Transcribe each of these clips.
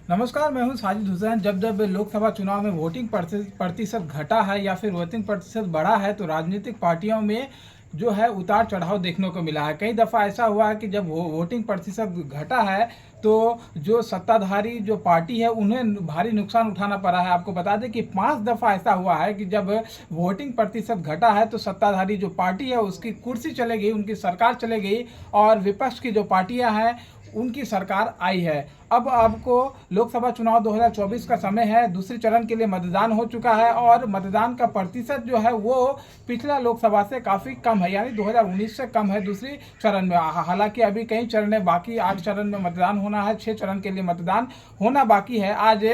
नमस्कार, मैं हूं साजिद हुसैन। जब जब लोकसभा चुनाव में वोटिंग प्रतिशत घटा है या फिर वोटिंग प्रतिशत बढ़ा है तो राजनीतिक पार्टियों में जो है उतार चढ़ाव देखने को मिला है। कई दफ़ा ऐसा हुआ है कि जब वोटिंग प्रतिशत घटा है तो जो सत्ताधारी जो पार्टी है उन्हें भारी नुकसान उठाना पड़ा है। आपको बता दें कि 5 दफ़ा ऐसा हुआ है कि जब वोटिंग प्रतिशत घटा है तो सत्ताधारी जो पार्टी है उसकी कुर्सी चले गई, उनकी सरकार चले गई और विपक्ष की जो पार्टियां हैं उनकी सरकार आई है। अब आपको लोकसभा चुनाव 2024 का समय है, दूसरे चरण के लिए मतदान हो चुका है और मतदान का प्रतिशत जो है वो पिछला लोकसभा से काफ़ी कम है, यानी 2019 से कम है दूसरी चरण में। हालांकि अभी कई चरण बाकी, 8 चरण में मतदान होना है, 6 चरण के लिए मतदान होना बाकी है। आज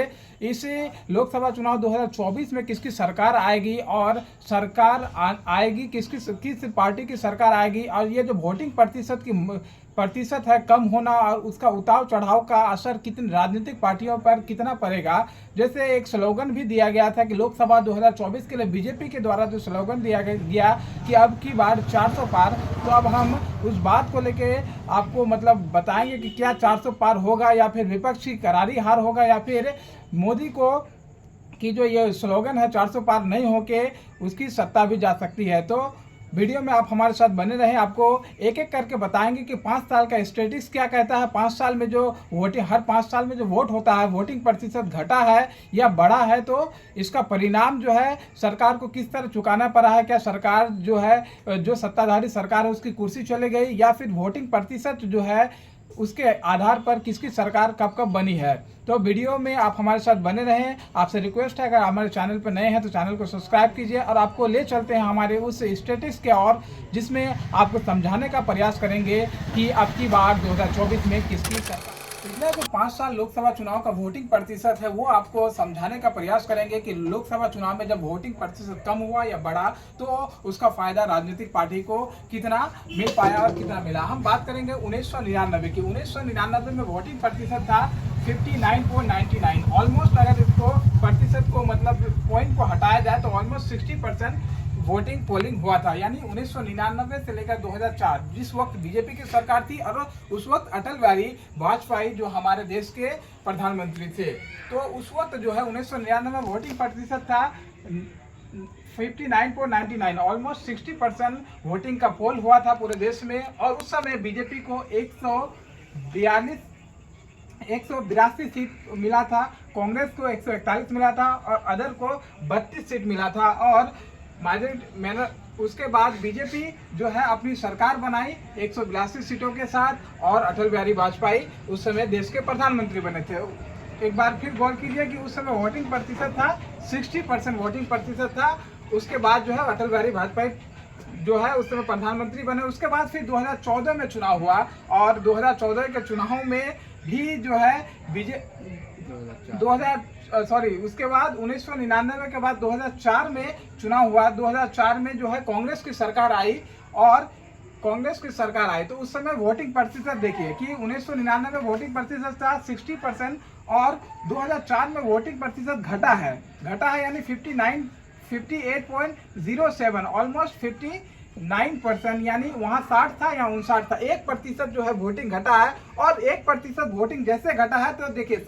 इस लोकसभा चुनाव 2024 में किसकी सरकार आएगी और सरकार आएगी किस पार्टी की सरकार आएगी, और ये जो वोटिंग प्रतिशत है कम होना और उसका उतार चढ़ाव का असर कितनी राजनीतिक पार्टियों पर कितना पड़ेगा। जैसे एक स्लोगन भी दिया गया था कि लोकसभा 2024 के लिए बीजेपी के द्वारा जो स्लोगन दिया गया कि अब की बार 400 पार, तो अब हम उस बात को लेके आपको मतलब बताएंगे कि क्या 400 पार होगा या फिर विपक्ष की करारी हार होगा या फिर मोदी को कि जो ये स्लोगन है 400 पार नहीं होके उसकी सत्ता भी जा सकती है। तो वीडियो में आप हमारे साथ बने रहें, आपको एक एक करके बताएंगे कि 5 साल का स्टेटिक्स क्या कहता है। 5 साल में जो हर 5 साल में जो वोट होता है, वोटिंग प्रतिशत घटा है या बढ़ा है तो इसका परिणाम जो है सरकार को किस तरह चुकाना पड़ा है। क्या सरकार जो है, जो सत्ताधारी सरकार है उसकी कुर्सी चले गई या फिर वोटिंग प्रतिशत जो है उसके आधार पर किसकी सरकार कब कब बनी है। तो वीडियो में आप हमारे साथ बने रहें। आपसे रिक्वेस्ट है अगर हमारे चैनल पर नए हैं तो चैनल को सब्सक्राइब कीजिए और आपको ले चलते हैं हमारे उस स्टेटिक्स के और जिसमें आपको समझाने का प्रयास करेंगे कि अब की बार 2024 में किसकी सरकार। पिछले जो 5 साल लोकसभा चुनाव का वोटिंग प्रतिशत है वो आपको समझाने का प्रयास करेंगे कि लोकसभा चुनाव में जब वोटिंग प्रतिशत कम हुआ या बढ़ा तो उसका फायदा राजनीतिक पार्टी को कितना मिल पाया और कितना मिला। हम बात करेंगे 1999 की। 1999 में वोटिंग प्रतिशत था 59.99। ऑलमोस्ट अगर इसको प्रतिशत को मतलब पॉइंट को हटाया जाए तो ऑलमोस्ट 60% वोटिंग पोलिंग हुआ था। यानी 1999 से लेकर 2004 जिस वक्त बीजेपी की सरकार थी और उस वक्त अटल बिहारी वाजपेयी जो हमारे देश के प्रधानमंत्री थे, तो उस वक्त जो है 1999 में वोटिंग प्रतिशत था 59.99। ऑलमोस्ट 60% वोटिंग का पोल हुआ था पूरे देश में और उस समय बीजेपी को 182 सीट मिला था, कांग्रेस को 141 मिला था और अदर को 32 सीट मिला था। और मैंने उसके बाद बीजेपी जो है अपनी सरकार बनाई 182 सीटों के साथ और अटल बिहारी वाजपेयी उस समय देश के प्रधानमंत्री बने थे। एक बार फिर गौर कीजिए कि उस समय वोटिंग प्रतिशत था 60% वोटिंग प्रतिशत था। उसके बाद जो है अटल बिहारी वाजपेयी जो है उस समय प्रधानमंत्री बने। उसके बाद फिर 2014 में चुनाव हुआ और 2014 के चुनाव में भी जो है उसके बाद 1999 के बाद 2004 में चुनाव हुआ। 2004 में जो है कांग्रेस की सरकार आई तो उस समय वोटिंग प्रतिशत देखिए कि 1999 में वोटिंग प्रतिशत था 60% और 2004 में वोटिंग प्रतिशत घटा है यानी 58.07, ऑलमोस्ट 59%, यानी वहाँ 60 था या 59 था। 1% जो है वोटिंग घटा है और 1% वोटिंग जैसे घटा है तो देखिए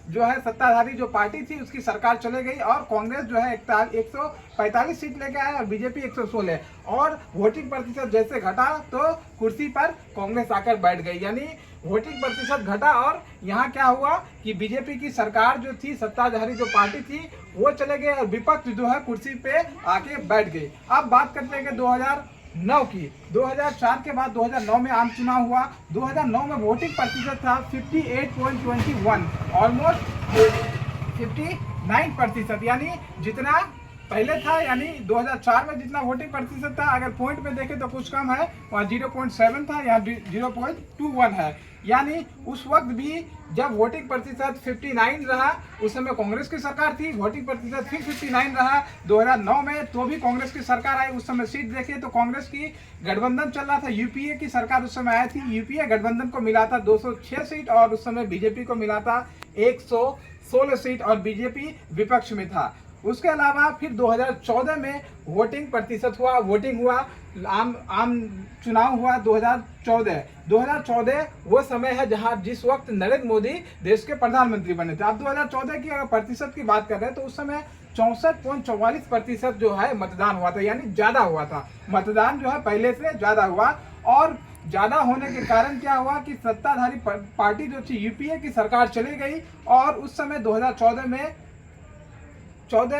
सत्ताधारी जो पार्टी थी उसकी सरकार चले गई और कांग्रेस जो है 145 सीट लेके आए और बीजेपी 116। और वोटिंग प्रतिशत जैसे घटा तो कुर्सी पर कांग्रेस आकर बैठ गई, यानी वोटिंग प्रतिशत घटा और यहाँ क्या हुआ कि बीजेपी की सरकार जो थी, सत्ताधारी जो पार्टी थी वो चले गए और विपक्ष जो है कुर्सी पे आके बैठ गई। अब बात करते हैं कि 2009 की। 2004 के बाद 2009 में आम चुनाव हुआ। 2009 में वोटिंग प्रतिशत था 58.21, ऑलमोस्ट 59%, यानी जितना पहले था, यानी 2004 में जितना वोटिंग प्रतिशत था अगर पॉइंट में देखें तो कुछ कम है, वहाँ 0.7 था, यहाँ 0.21 है। यानी उस वक्त भी जब वोटिंग प्रतिशत 59 रहा उस समय कांग्रेस की सरकार थी, वोटिंग प्रतिशत फिर 59 रहा 2009 में, तो भी कांग्रेस की सरकार आई। उस समय सीट देखिए तो कांग्रेस की गठबंधन चल रहा था, यूपीए की सरकार उस समय आई थी, यूपीए गठबंधन को मिला था 206 सीट और उस समय बीजेपी को मिला था 116 सीट और बीजेपी विपक्ष में था। उसके अलावा फिर 2014 में वोटिंग प्रतिशत हुआ, वोटिंग हुआ आम आम चुनाव हुआ 2014 वो समय है जहां जिस वक्त नरेंद्र मोदी देश के प्रधानमंत्री बने थे। अब 2014 की अगर प्रतिशत की बात कर रहे हैं तो उस समय 64.44% जो है मतदान हुआ था, यानी ज्यादा हुआ था। मतदान जो है पहले से ज्यादा हुआ, और ज्यादा होने के कारण क्या हुआ कि सत्ताधारी पार्टी जो थी यूपीए की सरकार चली गई, और उस समय 2014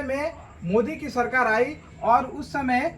में मोदी की सरकार आई, और उस समय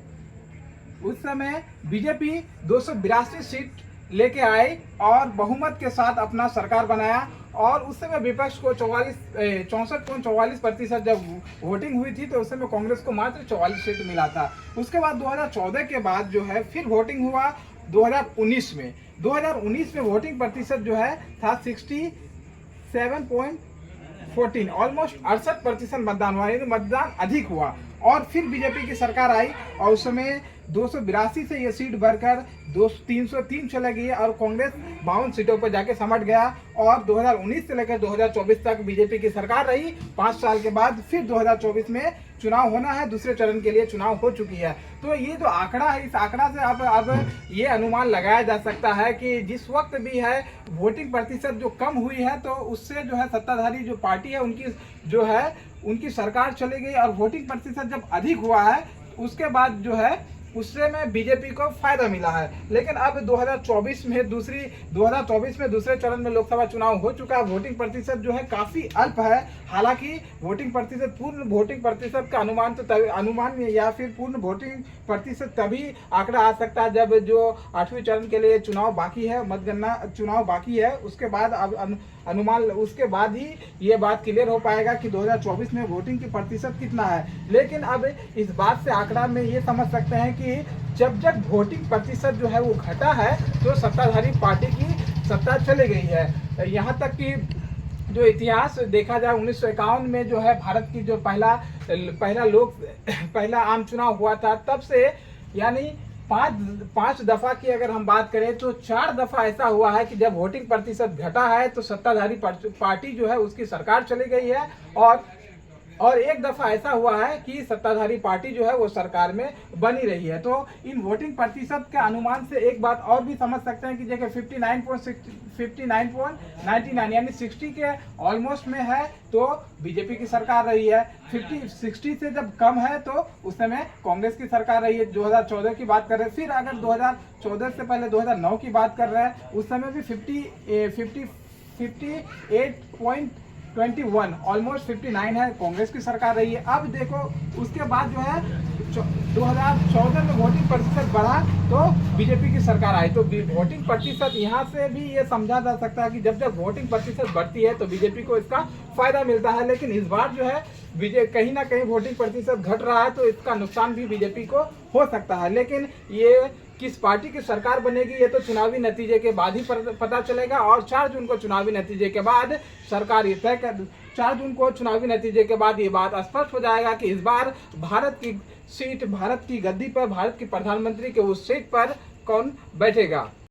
बीजेपी 282 सीट लेके आई और बहुमत के साथ अपना सरकार बनाया। और उस समय विपक्ष को 64.44% जब वोटिंग हुई थी तो उस समय कांग्रेस को मात्र 44 सीट मिला था। उसके बाद 2014 के बाद जो है फिर वोटिंग हुआ 2019 में। 2019 में वोटिंग प्रतिशत जो है था 67.14, ऑलमोस्ट 68% मतदान हुआ, यानी मतदान अधिक हुआ। और फिर बीजेपी की सरकार आई और उस समय 282 से ये सीट बढ़कर 303 चला गई और कांग्रेस 52 सीटों पर जाके समट गया। और 2019 से लेकर 2024 तक बीजेपी की सरकार रही। 5 साल के बाद फिर 2024 में चुनाव होना है, दूसरे चरण के लिए चुनाव हो चुकी है। तो ये जो आंकड़ा है, इस आंकड़ा से अब ये अनुमान लगाया जा सकता है कि जिस वक्त भी है वोटिंग प्रतिशत जो कम हुई है तो उससे जो है सत्ताधारी जो पार्टी है उनकी सरकार चली गई, और वोटिंग प्रतिशत जब अधिक हुआ है उसके बाद जो है उससे में बीजेपी को फायदा मिला है। लेकिन अब 2024 में दूसरे चरण में लोकसभा चुनाव हो चुका है। वोटिंग प्रतिशत जो है काफी अल्प है। हालांकि पूर्ण वोटिंग प्रतिशत का अनुमान या फिर पूर्ण वोटिंग प्रतिशत तभी आंकड़ा आ सकता है जब जो 8वें चरण के लिए चुनाव बाकी है, मतगणना चुनाव बाकी है, उसके बाद अब अनुमान, उसके बाद ही ये बात क्लियर हो पाएगा कि 2024 में वोटिंग की प्रतिशत कितना है। लेकिन अब इस बात से आंकड़ा में ये समझ सकते हैं कि जब वोटिंग प्रतिशत जो है वो घटा है तो सत्ताधारी पार्टी की सत्ता चली गई है। यहाँ तक कि जो इतिहास देखा जाए 1951 में जो है भारत की जो पहला आम चुनाव हुआ था, तब से यानी पांच दफा की अगर हम बात करें तो 4 दफा ऐसा हुआ है कि जब वोटिंग प्रतिशत घटा है तो सत्ताधारी पार्टी जो है उसकी सरकार चली गई है, और एक दफा ऐसा हुआ है कि सत्ताधारी पार्टी जो है वो सरकार में बनी रही है। तो इन वोटिंग प्रतिशत के अनुमान से एक बात और भी समझ सकते हैं कि जगह 59.99 यानी 60 के ऑलमोस्ट में है तो बीजेपी की सरकार रही है। 60 से जब कम है तो उस समय कांग्रेस की सरकार रही है। 2014 की बात कर रहे हैं, फिर अगर 2014 से पहले 2009 की बात कर रहे हैं, उस समय भी 58.21 ऑलमोस्ट 59 है, कांग्रेस की सरकार रही है। अब देखो उसके बाद जो है 2014 में वोटिंग प्रतिशत बढ़ा तो बीजेपी की सरकार आई। तो वोटिंग प्रतिशत यहाँ से भी ये समझा जा सकता है कि जब वोटिंग प्रतिशत बढ़ती है तो बीजेपी को इसका फायदा मिलता है। लेकिन इस बार जो है कहीं ना कहीं वोटिंग प्रतिशत घट रहा है तो इसका नुकसान भी बीजेपी को हो सकता है। लेकिन ये किस पार्टी की सरकार बनेगी ये तो चुनावी नतीजे के बाद ही पता चलेगा, और 4 जून को चुनावी नतीजे के बाद सरकार ये तय कर 4 जून को चुनावी नतीजे के बाद ये बात स्पष्ट हो जाएगा कि इस बार भारत की गद्दी पर, भारत की प्रधानमंत्री के उस सीट पर कौन बैठेगा।